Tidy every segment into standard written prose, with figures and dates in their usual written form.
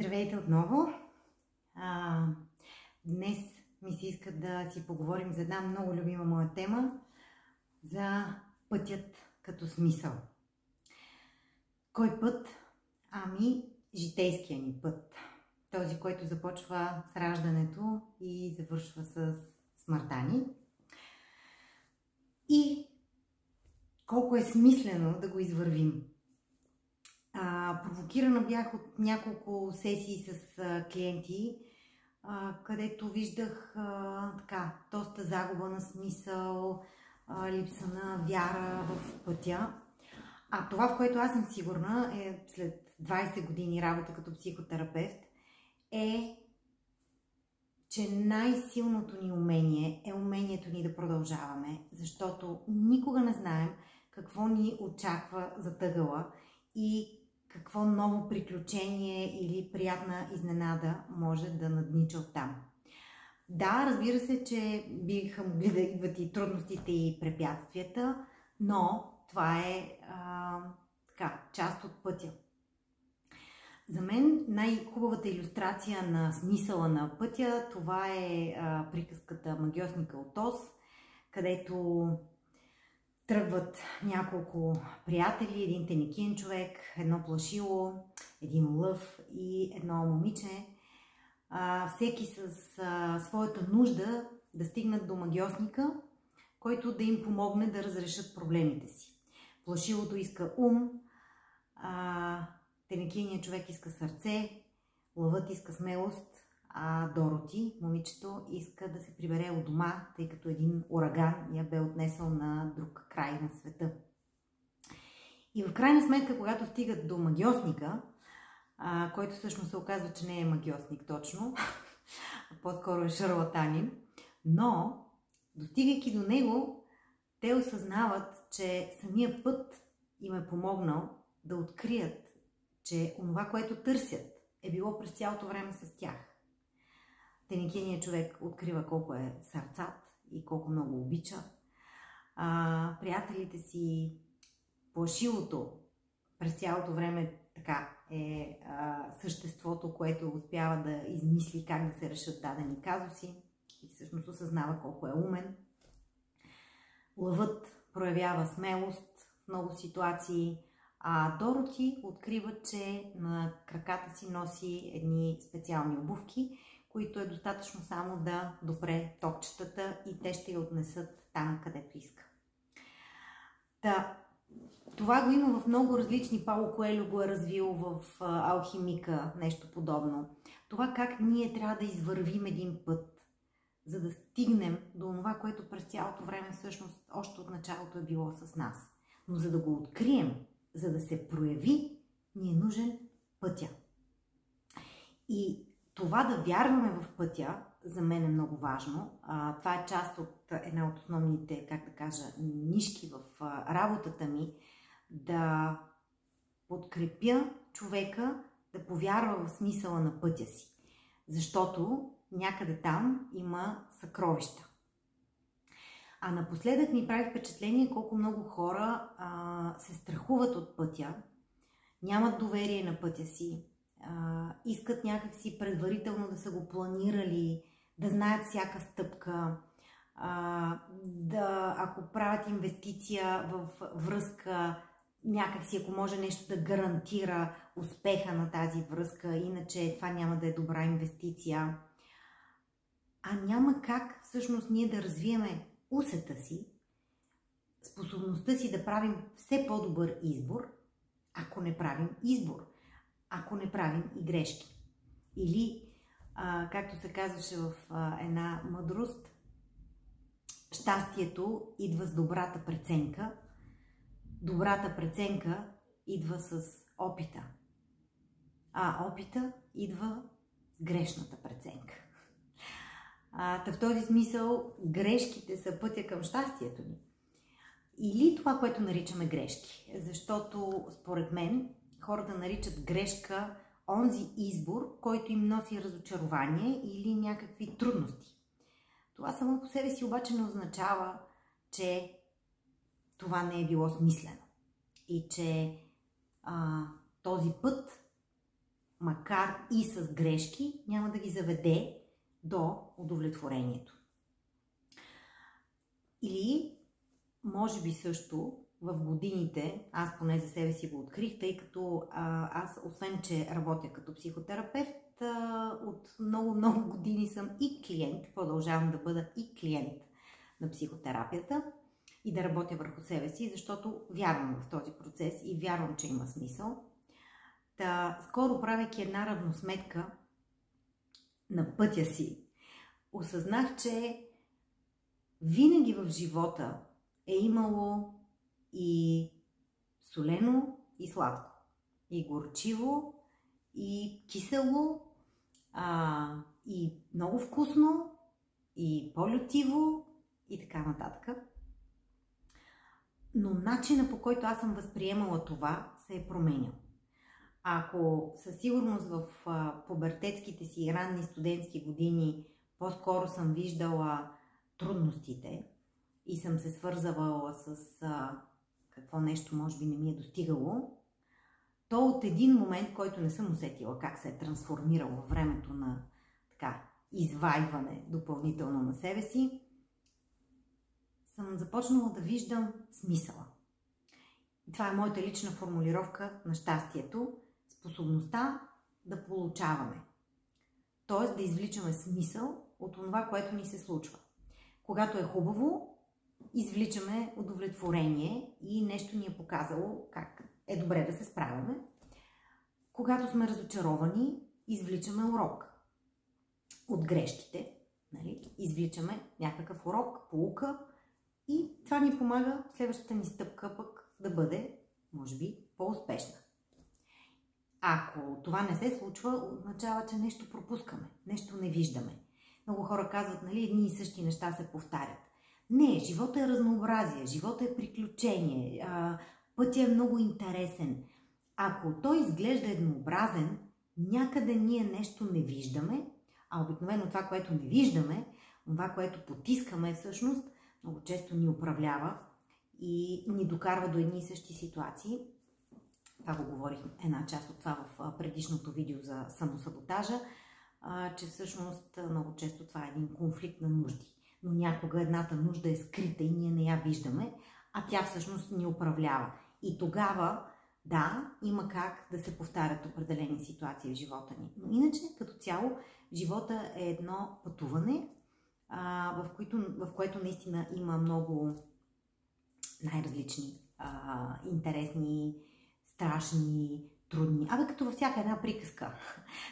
Здравейте отново! Днес ми се иска да си поговорим за една много любима моя тема, за пътят като смисъл. Кой път? Житейския ни път. Този, който започва с раждането и завършва с смъртта ни. И колко е смислено да го извървим. Провокирана бях от няколко сесии с клиенти, където виждах доста загуба на смисъл, липса на вяра в пътя. Това, в което аз съм сигурна, е след 20 години работа като психотерапевт, е, че най-силното ни умение е умението ни да продължаваме, защото никога не знаем какво ни очаква зад ъгъла и какво ново приключение или приятна изненада може да наднича оттам. Да, разбира се, че биха могли да идват и трудностите и препятствията, но това е част от пътя. За мен най-хубавата илюстрация на смисъла на пътя, това е приказката Магьосника от Оз, където тръгват няколко приятели, един тенекиен човек, едно плашило, един лъв и едно момиче. Всеки с своята нужда да стигнат до магьосника, който да им помогне да разрешат проблемите си. Плашилото иска ум, тенекиеният човек иска сърце, лъвът иска смелост, а Дороти, момичето, иска да се прибере от дома, тъй като един ураган я бе отнесъл на друг край на света. И в крайна сметка, когато стигат до магьосника, който всъщност се оказва, че не е магьосник точно, а по-скоро е шарлатанин, но достигайки до него, те осъзнават, че самия път им е помогнал да открият, че онова, което търсят, е било през цялото време с тях. Тенекиеният човек открива колко е сърцат и колко много обича. Приятелите си, плашилото през цялото време е съществото, което успява да измисли как да се решат дадени казуси и всъщност осъзнава колко е умен. Лъвът проявява смелост в много ситуации, а Дороти открива, че на краката си носи едни специални обувки, които е достатъчно само да допре топчетата и те ще я отнесат там, където иска. Това го има в много различни. Пауло Коелho го е развил в Алхимика, нещо подобно. Това как ние трябва да извървим един път, за да стигнем до това, което през цялото време всъщност още от началото е било с нас. Но за да го открием, за да се прояви, ни е нужен пътя. И това да вярваме в пътя, за мен е много важно. Това е част от една от основните, нишки в работата ми, да подкрепя човека да повярва в смисъла на пътя си. Защото някъде там има съкровища. Напоследък ми прави впечатление колко много хора се страхуват от пътя, нямат доверие на пътя си, искат някакси предварително да са го планирали, да знаят всяка стъпка, ако правят инвестиция в връзка, някакси ако може нещо да гарантира успеха на тази връзка, иначе това няма да е добра инвестиция. Няма как всъщност ние да развиеме усета си, способността си да правим все по-добър избор, ако не правим избор, ако не правим и грешки. Или, както се казваше в една мъдрост, щастието идва с добрата преценка, добрата преценка идва с опита, а опита идва с грешната преценка. В този смисъл грешките са пътя към щастието ни. Или това, което наричаме грешки. Защото според мен хората наричат грешка онзи избор, който им носи разочарование или някакви трудности. Това само по себе си обаче не означава, че това не е било смислено. И че този път макар и с грешки, няма да ги заведе до удовлетворението. Или, може би също, в годините, аз поне за себе си го открих, тъй като аз, освен че работя като психотерапевт, от много години съм и клиент, продължавам да бъда и клиент на психотерапията и да работя върху себе си, защото вярвам в този процес и вярвам, че има смисъл. Скоро, правейки една равносметка на пътя си, осъзнах, че винаги в живота е имало и солено, и сладко, и горчиво, и кисело, и много вкусно, и по-лютиво, и така нататък. Но начинът, по който аз съм възприемала това, се е променял. Ако със сигурност в пубертетските си ранни студентски години по-скоро съм виждала трудностите и съм се свързавала с какво нещо може би не ми е достигало, то от един момент, който не съм усетила как се е трансформирало във времето на извайване допълнително на себе си, съм започнала да виждам смисъла. И това е моята лична формулировка на щастието, способността да получаваме. Т.е. да извличаме смисъл от това, което ни се случва. Когато е хубаво, извличаме удовлетворение и нещо ни е показало как е добре да се справяме. Когато сме разочаровани, извличаме урок от грешките. Извличаме някакъв урок, поука и това ни помага следващата ни стъпка пък да бъде, може би, по-успешна. Ако това не се случва, означава, че нещо пропускаме, нещо не виждаме. Много хора казват, едни и същи неща се повтарят. Не, живота е разнообразие, живота е приключение, пътя е много интересен. Ако той изглежда еднообразен, някъде ние нещо не виждаме, а обикновено това, което не виждаме, това, което потискаме всъщност, много често ни управлява и ни докарва до едни и същи ситуации. Това го говорих една част от това в предишното видео за самосаботажа, че всъщност много често това е един конфликт на нужди. Но някога едната нужда е скрита и ние не я виждаме, а тя всъщност ни управлява. И тогава, да, има как да се повтарят определени ситуации в живота ни. Но иначе, като цяло, живота е едно пътуване, в което наистина има много най-различни, интересни, страшни, трудни. Като във всяка една приказка,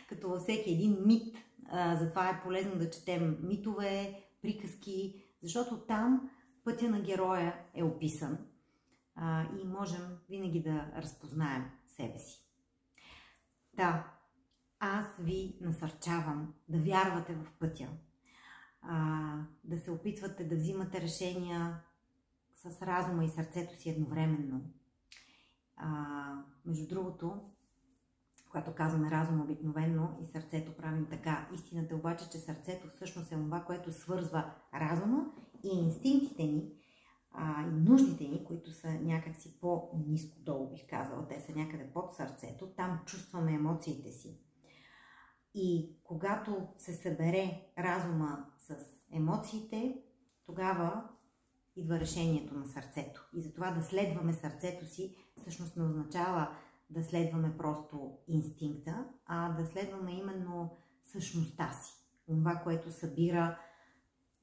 като във всеки един мит. Затова е полезно да четем митове, приказки, защото там пътя на героя е описан и можем винаги да разпознаем себе си. Аз ви насърчавам да вярвате в пътя, да се опитвате да взимате решения с разума и сърцето си едновременно. Между другото, когато казваме разум обикновено и сърцето правим така, истината обаче, че сърцето всъщност е това, което свързва разума и инстинктите ни и нуждите ни, които са някакси по-ниско долу, бих казала. Те са някъде под сърцето, там чувстваме емоциите си. И когато се събере разума с емоциите, тогава идва решението на сърцето. И затова да следваме сърцето си всъщност не означава да следваме просто инстинкта, а да следваме именно същността си. Това, което събира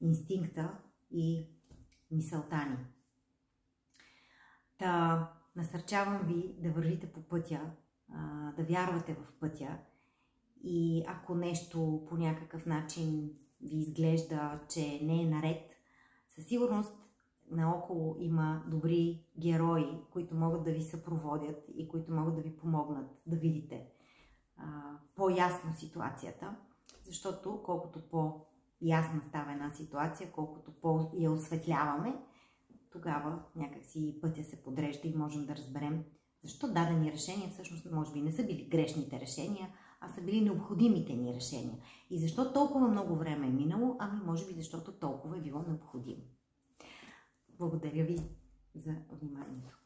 инстинкта и мисълта ни. Насърчавам ви да вървите по пътя, да вярвате в пътя и ако нещо по някакъв начин ви изглежда, че не е наред, със сигурност наоколо има добри герои, които могат да ви съпроводят и които могат да ви помогнат да видите по-ясно ситуацията, защото колкото по-ясна става една ситуация, колкото по-я осветляваме, тогава някакси пътя се подрежда и можем да разберем защо дадени решения всъщност може би не са били грешните решения, а са били необходимите ни решения. И защо толкова много време е минало? Може би защото толкова е било необходимо. Благодаря ви за вниманието.